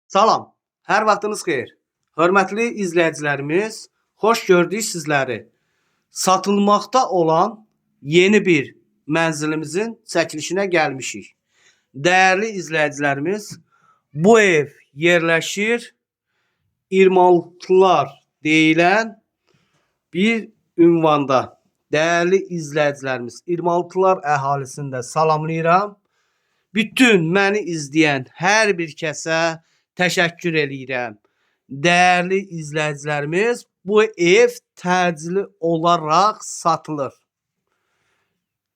Salam, hər vaxtınız xeyir. Hörmətli izləyicilərimiz, xoş gördük sizləri. Satılmaqda olan yeni bir mənzilimizin çəkilişinə gəlmişik. Dəyərli izləyicilərimiz, bu ev yerləşir 26'lar deyilən bir ünvanda. Dəyərli izləyicilərimiz, 26'lar əhalisində salamlayıram. Bütün məni izləyən hər bir kəsə təşəkkür edirəm. Dəyərli izləyicilərimiz, bu ev təcili olaraq satılır.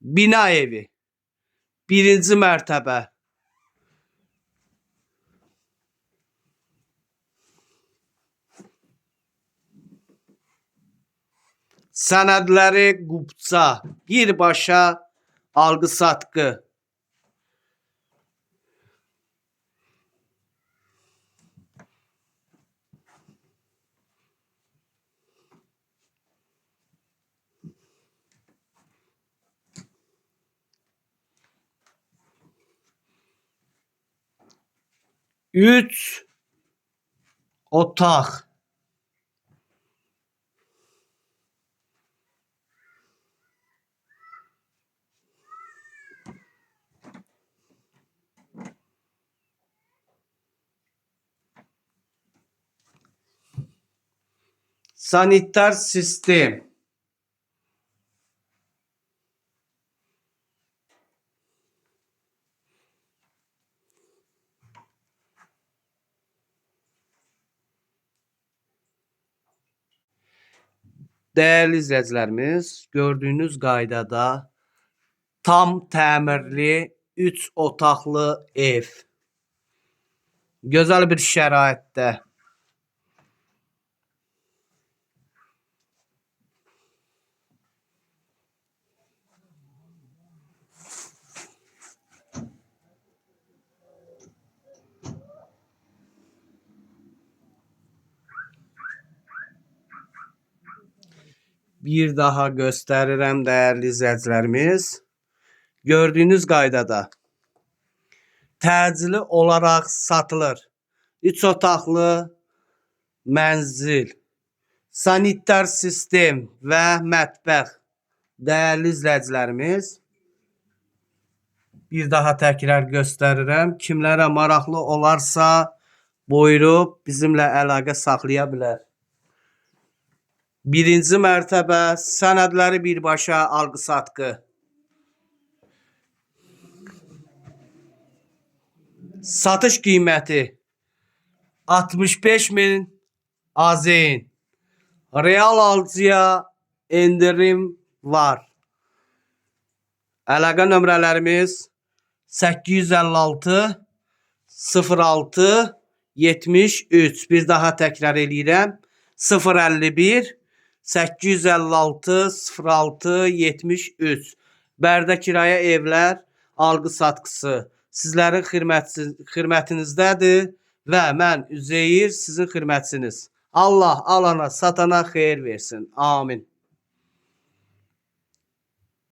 Bina evi, 1-ci mərtəbə. Sənədləri qubça, birbaşa alqı-satqı. Üç otaq. Sanitar sistem. Değerli izləyicilərimiz, gördüyünüz qaydada tam təmirli 3 otaqlı ev. Gözəl bir şəraitdə. Bir daha göstərirəm dəyərli izləyicilərimiz. Gördüyünüz qaydada təcili olaraq satılır. 3 otaqlı mənzil, sanitar sistem və mətbəx. Dəyərli izləyicilərimiz, bir daha təkrar göstərirəm. Kimlərə maraqlı olarsa buyurub bizimlə əlaqə saxlaya bilər. 1-ci mərtəbə, sənədləri birbaşa alqı-satqı. Satış qiyməti 65.000 AZN. Real alıcıya endirim var. Əlaqə nömrələrimiz 856 06 73. Bir daha təkrar eləyirəm. 051 856 06 73. Bərdə kirayə evlər alqı-satqısı sizlərin xidmətinizdədir və mən Üzeyir sizin xidmətçiniz. Allah alana satana xeyir versin. Amin.